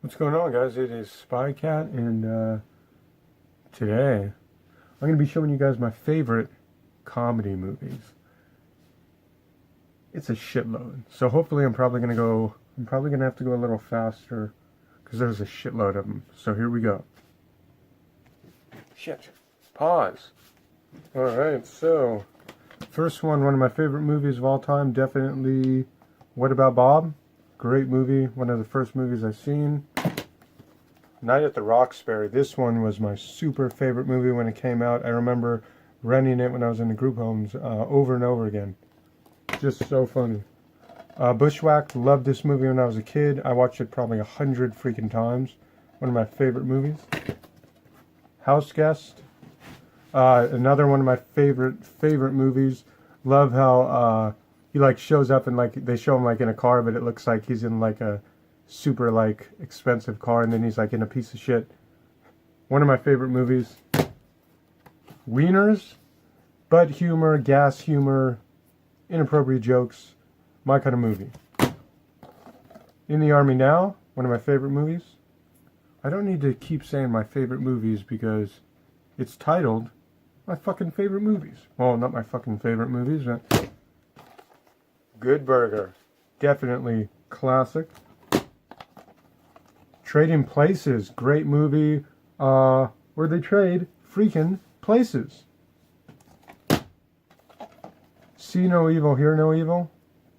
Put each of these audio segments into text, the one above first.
What's going on, guys? It is Spy Cat, and today I'm going to be showing you guys my favorite comedy movies. It's a shitload, so hopefully I'm probably going to have to go a little faster because there's a shitload of them. So here we go. Shit. Pause. Alright, so first one of my favorite movies of all time, definitely What About Bob? Great movie, one of the first movies I've seen. Night at the Roxbury. This one was my super favorite movie when it came out. I remember renting it when I was in the group homes over and over again. Just so funny. Bushwhacked. Loved this movie when I was a kid. I watched it probably 100 freaking times. One of my favorite movies. House Guest. Another one of my favorite movies. Love how he like shows up and like they show him like in a car, but it looks like he's in like a super like expensive car, and then he's like in a piece of shit. One of my favorite movies. Wieners, butt humor, gas humor, inappropriate jokes, my kind of movie. In the Army Now, one of my favorite movies. I don't need to keep saying my favorite movies because it's titled my fucking favorite movies. Well, not my fucking favorite movies, but Good Burger, definitely classic. Trading Places, great movie, where they trade freaking places. See No Evil, Hear No Evil,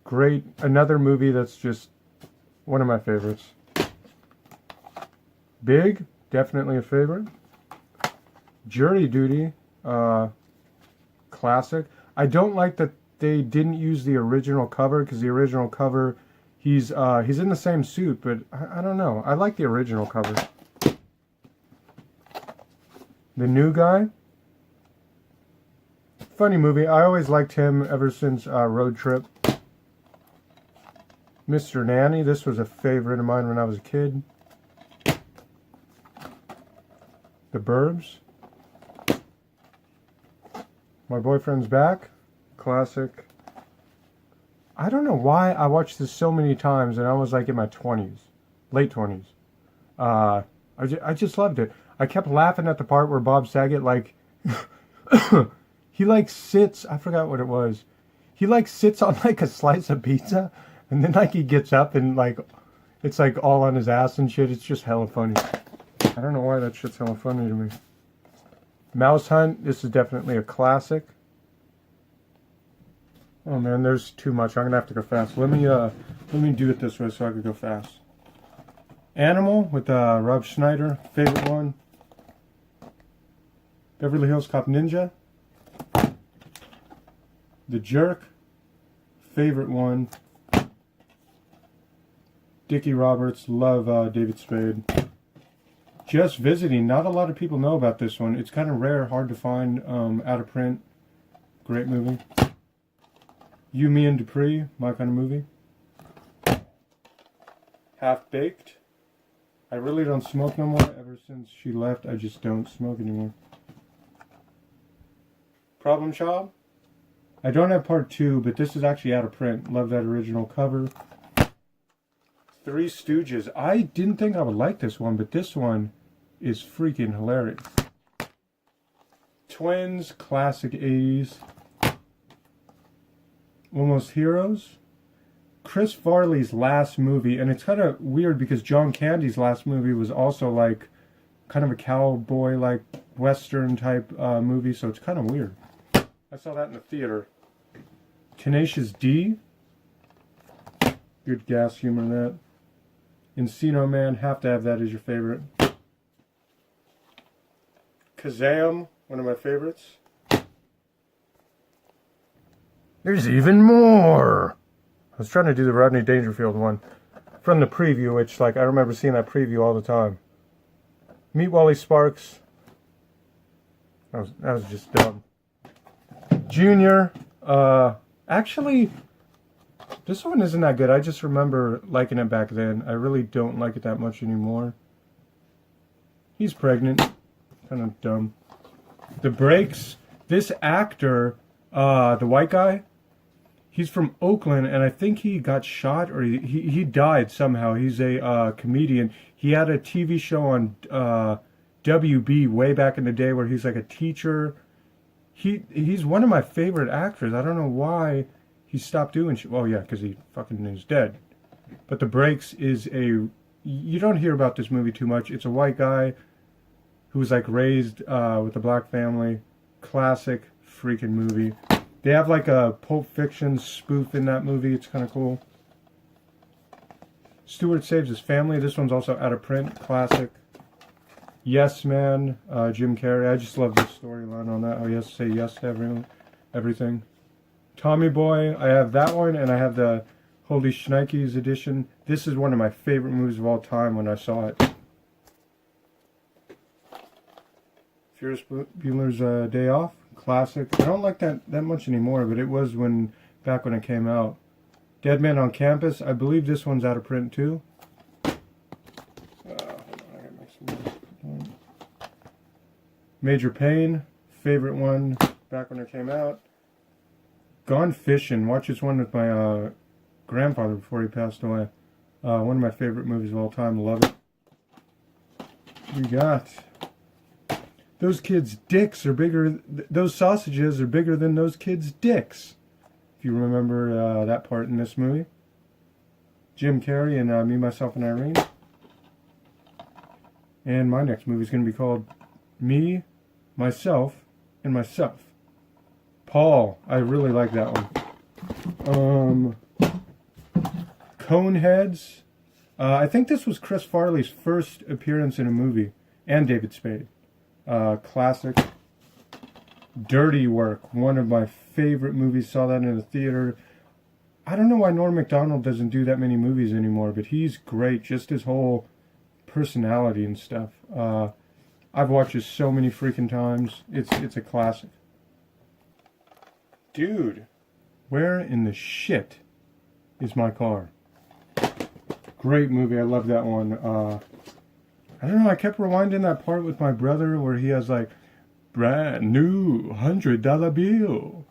great, another movie that's just one of my favorites. Big, definitely a favorite. Jury Duty, classic. I don't like that they didn't use the original cover, because the original cover, he's in the same suit, but I don't know. I like the original cover. The New Guy. Funny movie. I always liked him ever since Road Trip. Mr. Nanny. This was a favorite of mine when I was a kid. The Burbs. My Boyfriend's Back. Classic. I don't know why I watched this so many times, and I was like in my 20s, late 20s. I just loved it. I kept laughing at the part where Bob Saget like he like sits, I forgot what it was. He like sits on like a slice of pizza, and then like he gets up and like it's like all on his ass and shit. It's just hella funny. I don't know why that shit's hella funny to me. Mouse Hunt. This is definitely a classic. Oh man, there's too much. I'm gonna have to go fast. Let me do it this way so I can go fast. Animal with Rob Schneider, favorite one. Beverly Hills Cop Ninja. The Jerk, favorite one. Dickie Roberts, love David Spade. Just Visiting. Not a lot of people know about this one. It's kind of rare, hard to find, out of print. Great movie. You, Me, and Dupree, my kind of movie. Half Baked. I really don't smoke no more. Ever since she left, I just don't smoke anymore. Problem Child. I don't have part 2, but this is actually out of print. Love that original cover. Three Stooges. I didn't think I would like this one, but this one is freaking hilarious. Twins, classic 80s. Almost Heroes. Chris Farley's last movie, and it's kind of weird because John Candy's last movie was also like kind of a cowboy like western type movie, so it's kind of weird. I saw that in the theater. Tenacious D. Good gas humor in that. Encino Man, have to have that as your favorite. Kazam, one of my favorites. There's even more! I was trying to do the Rodney Dangerfield one from the preview, which, like, I remember seeing that preview all the time. Meet Wally Sparks. That was just dumb. Junior. Actually, this one isn't that good. I just remember liking it back then. I really don't like it that much anymore. He's pregnant. Kind of dumb. The Breaks. This actor, the white guy, He's from Oakland, and I think he got shot or he died somehow. He's a comedian. He had a TV show on WB way back in the day where he's like a teacher. He's one of my favorite actors. I don't know why he stopped doing shit. Well, yeah, because he fucking is dead. But The Breaks is a... You don't hear about this movie too much. It's a white guy who was like raised with a black family. Classic freaking movie. They have like a Pulp Fiction spoof in that movie. It's kind of cool. Stewart Saves His Family. This one's also out of print. Classic. Yes Man. Jim Carrey. I just love the storyline on that. How he has to say yes to everything. Tommy Boy. I have that one, and I have the Holy Shnikes edition. This is one of my favorite movies of all time when I saw it. Ferris Bueller's Day Off. Classic. I don't like that much anymore, but it was back when it came out. Dead Man on Campus. I believe this one's out of print too. Hold on, I gotta make some noise. Major Payne. Favorite one back when it came out. Gone Fishing. Watched this one with my grandfather before he passed away. One of my favorite movies of all time. Love it. We got... Those kids' dicks are bigger... Those sausages are bigger than those kids' dicks. If you remember that part in this movie. Jim Carrey and Me, Myself, and Irene. And my next movie is going to be called Me, Myself, and Myself. Paul. I really like that one. Coneheads. I think this was Chris Farley's first appearance in a movie. And David Spade. Classic. Dirty Work, one of my favorite movies. Saw that in the theater. I don't know why Norm Macdonald doesn't do that many movies anymore, but he's great. Just his whole personality and stuff. I've watched this so many freaking times. It's a classic. Dude, where in the shit is my car? Great movie. I love that one. I don't know, I kept rewinding that part with my brother where he has like, brand new $100 bill.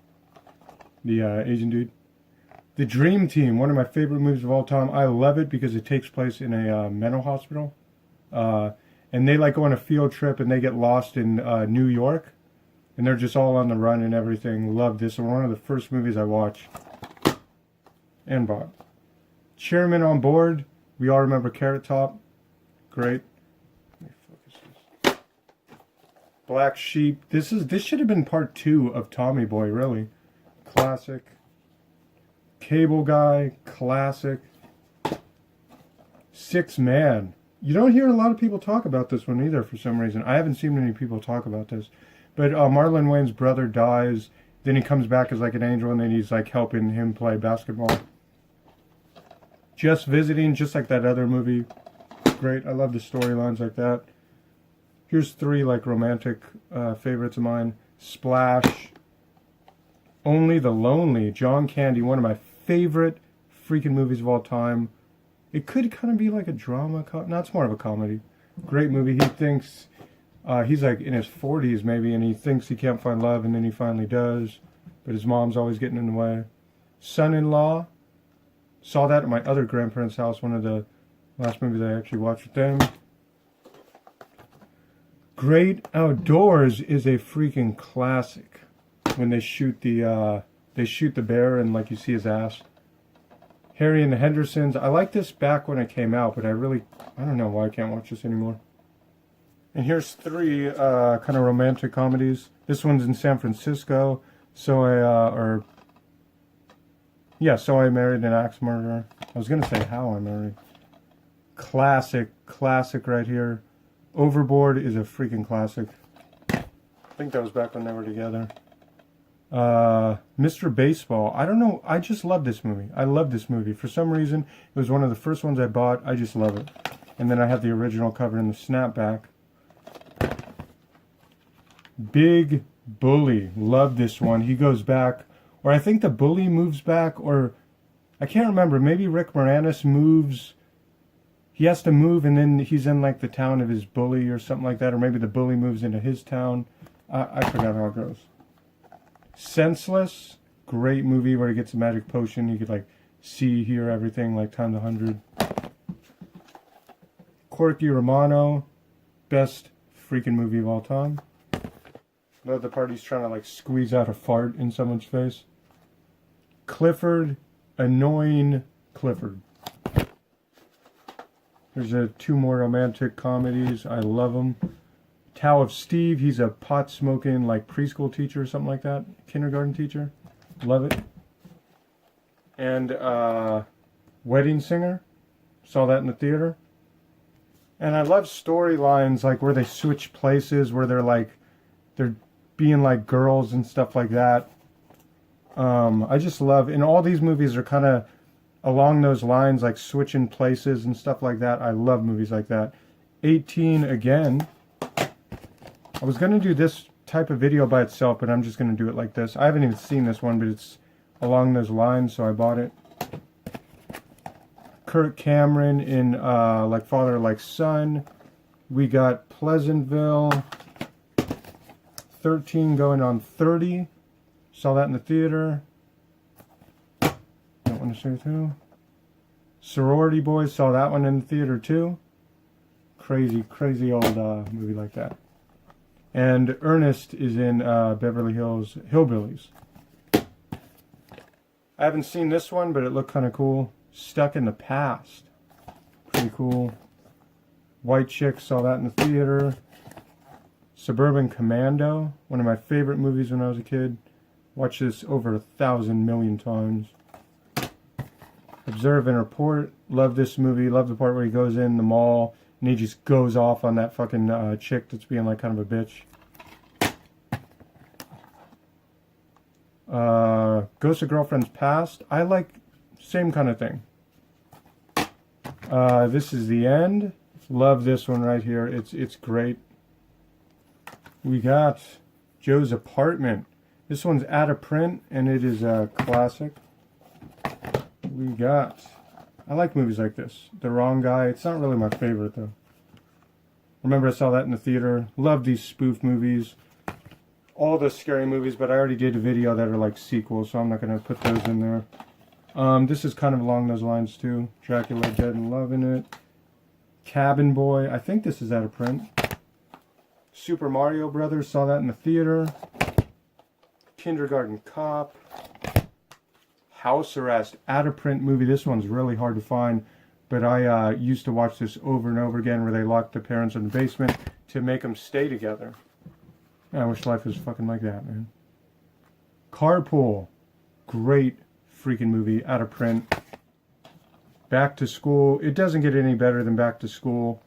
The Asian dude. The Dream Team, one of my favorite movies of all time. I love it because it takes place in a mental hospital. And they like go on a field trip and they get lost in New York. And they're just all on the run and everything. Love this. One of the first movies I watched. And bought. Chairman on Board. We all remember Carrot Top. Great. Black Sheep. This should have been part 2 of Tommy Boy, really. Classic. Cable Guy. Classic. Six Man. You don't hear a lot of people talk about this one either for some reason. I haven't seen many people talk about this. But Marlon Wayne's brother dies. Then he comes back as like an angel and then he's like helping him play basketball. Just Visiting, just like that other movie. Great. I love the storylines like that. Here's 3 like romantic favorites of mine. Splash. Only the Lonely. John Candy. One of my favorite freaking movies of all time. It could kind of be like a drama. No, it's more of a comedy. Great movie. He thinks he's like in his 40s maybe, and he thinks he can't find love, and then he finally does. But his mom's always getting in the way. Son-in-Law. Saw that at my other grandparents' house. One of the last movies I actually watched with them. Great Outdoors is a freaking classic. When they shoot the bear and like you see his ass. Harry and the Hendersons. I liked this back when it came out, but I don't know why I can't watch this anymore. And here's 3 kind of romantic comedies. This one's in San Francisco. So I Married an Axe Murderer. I was gonna say How I Married. Classic right here. Overboard is a freaking classic. I think that was back when they were together. Mr. Baseball. I don't know. I just love this movie. I love this movie. For some reason, it was one of the first ones I bought. I just love it. And then I have the original cover in the snapback. Big Bully. Love this one. He goes back, or I think the bully moves back, or I can't remember. Maybe Rick Moranis moves. He has to move, and then he's in like the town of his bully or something like that, or maybe the bully moves into his town. I forgot how it goes. Senseless. Great movie where he gets a magic potion. You could like see, hear everything like times 100. Corky Romano, best freaking movie of all time. Love the part he's trying to like squeeze out a fart in someone's face. Clifford, annoying Clifford. There's two more romantic comedies. I love them. Tao of Steve, he's a pot-smoking like preschool teacher or something like that. Kindergarten teacher. Love it. And Wedding Singer. Saw that in the theater. And I love storylines like where they switch places, where they're being like girls and stuff like that. I just love, and all these movies are kind of along those lines, like switching places and stuff like that. I love movies like that. 18 again. I was going to do this type of video by itself, but I'm just going to do it like this. I haven't even seen this one, but it's along those lines, so I bought it. Kirk Cameron in Like Father, Like Son. We got Pleasantville. 13 going on 30. Saw that in the theater. Don't want to say too. Sorority Boys, saw that one in the theater too. Crazy old movie like that. And Ernest is in Beverly Hills Hillbillies. I haven't seen this one, but it looked kind of cool. Stuck in the Past. Pretty cool. White Chick, saw that in the theater. Suburban Commando, one of my favorite movies when I was a kid. Watched this over 1,000 million times. Observe and Report, love this movie. Love the part where he goes in the mall and he just goes off on that fucking chick that's being like kind of a bitch. Ghost of Girlfriend's Past, I like same kind of thing. This is the End. Love this one right here. It's great. We got Joe's Apartment. This one's out of print and it is a classic. We got, I like movies like this. The Wrong Guy. It's not really my favorite though. Remember I saw that in the theater. Love these spoof movies. All the scary movies, but I already did a video that are like sequels, so I'm not going to put those in there. This is kind of along those lines too. Dracula Dead and Loving It. Cabin Boy. I think this is out of print. Super Mario Brothers. Saw that in the theater. Kindergarten Cop. House Arrest. Out of print movie. This one's really hard to find, but I used to watch this over and over again where they locked the parents in the basement to make them stay together. I wish life was fucking like that, man. Carpool. Great freaking movie. Out of print. Back to School. It doesn't get any better than Back to School.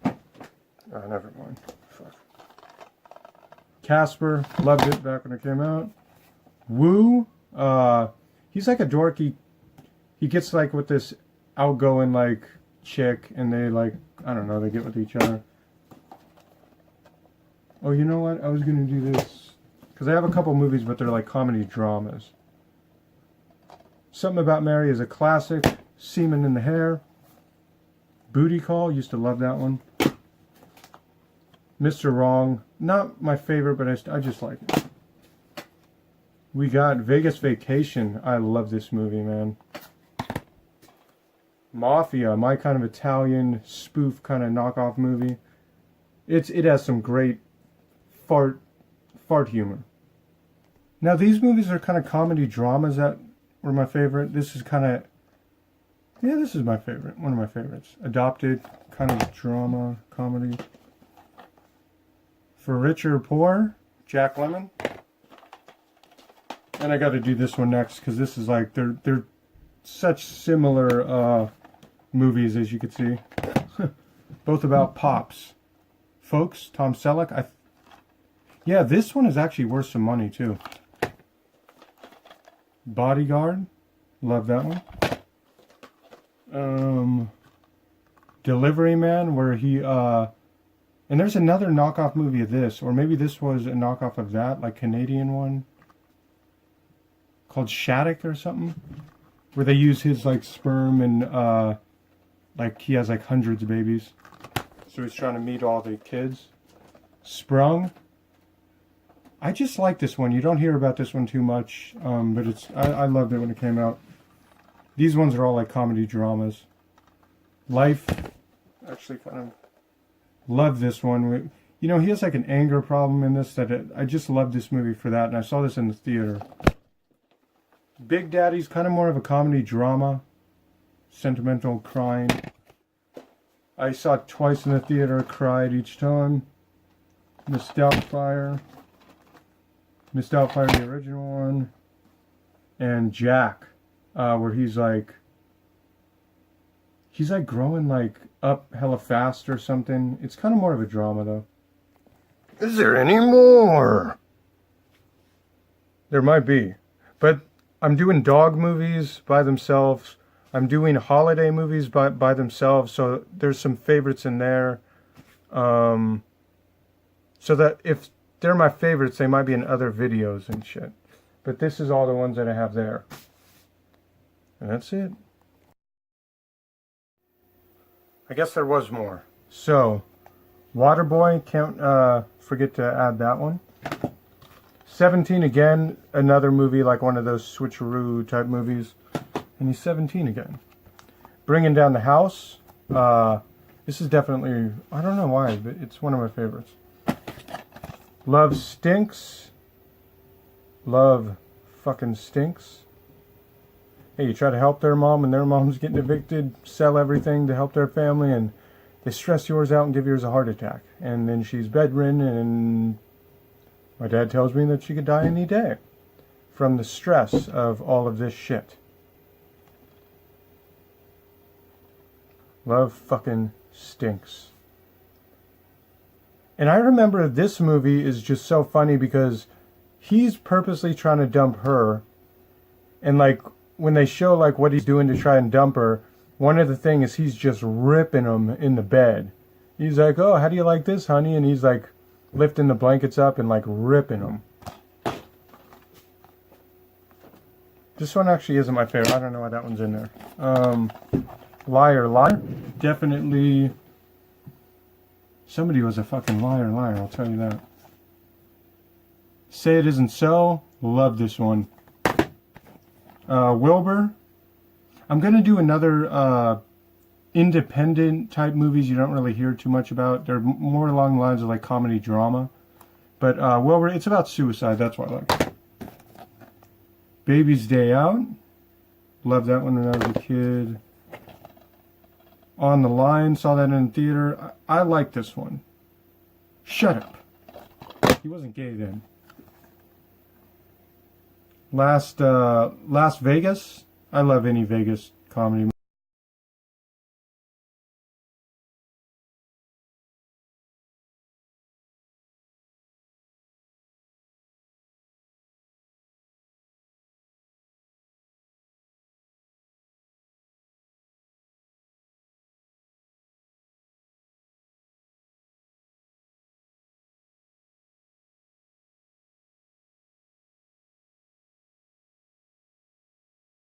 Oh, never mind. Fuck. Casper. Loved it back when it came out. Woo. He's like a dork. He gets like with this outgoing like chick and they like, I don't know, they get with each other. Oh, you know what? I was going to do this. Because I have a couple movies, but they're like comedy dramas. Something About Mary is a classic. Semen in the Hair. Booty Call. Used to love that one. Mr. Wrong. Not my favorite, but I just like it. We got Vegas Vacation. I love this movie, man. Mafia. My kind of Italian spoof kind of knockoff movie. It has some great fart humor. Now these movies are kind of comedy dramas that were my favorite. This is kind of, yeah, this is my favorite. One of my favorites. Adopted, kind of drama, comedy. For Rich or Poor, Jack Lemmon. And I got to do this one next because this is like, they're such similar movies as you could see. Both about pops. Folks, Tom Selleck. Yeah, this one is actually worth some money too. Bodyguard. Love that one. Delivery Man, where he and there's another knockoff movie of this, or maybe this was a knockoff of that, like Canadian one called Shattuck or something, where they use his like sperm and like he has like hundreds of babies, so he's trying to meet all the kids. Sprung. I just like this one. You don't hear about this one too much, but I loved it when it came out. These ones are all like comedy dramas. Life, actually kind of love this one. You know, he has like an anger problem in this I just love this movie for that, and I saw this in the theater. Big Daddy's kind of more of a comedy drama, sentimental crying. I saw it twice in the theater, cried each time. Miss Doubtfire, the original one, and Jack, where he's like growing like up hella fast or something. It's kind of more of a drama though. Is there any more? There might be, but I'm doing dog movies by themselves. I'm doing holiday movies by themselves, so there's some favorites in there. So that if they're my favorites, they might be in other videos and shit. But this is all the ones that I have there. And that's it. I guess there was more. So, Waterboy, can't forget to add that one. 17 again, another movie like one of those switcheroo type movies. And he's 17 again. Bringing Down the House. This is definitely, I don't know why, but it's one of my favorites. Love Stinks. Love fucking stinks. Hey, you try to help their mom and their mom's getting evicted, sell everything to help their family, and they stress yours out and give yours a heart attack. And then she's bedridden, and my dad tells me that she could die any day from the stress of all of this shit. Love fucking stinks. And I remember this movie is just so funny because he's purposely trying to dump her. And like when they show like what he's doing to try and dump her, one of the things is he's just ripping him in the bed. He's like, oh, how do you like this, honey? And he's like lifting the blankets up and like ripping them. This one actually isn't my favorite. I don't know why that one's in there. Liar, Liar. Definitely. Somebody was a fucking liar, I'll tell you that. Say It Isn't So. Love this one. Wilbur. I'm going to do another independent type movies you don't really hear too much about. They're more along the lines of like comedy drama. But Wilbur, it's about suicide. That's what I like. Baby's Day Out. Loved that one when I was a kid. On the Line, saw that in the theater. I like this one. Shut Up. He wasn't gay then. Las Vegas. I love any Vegas comedy.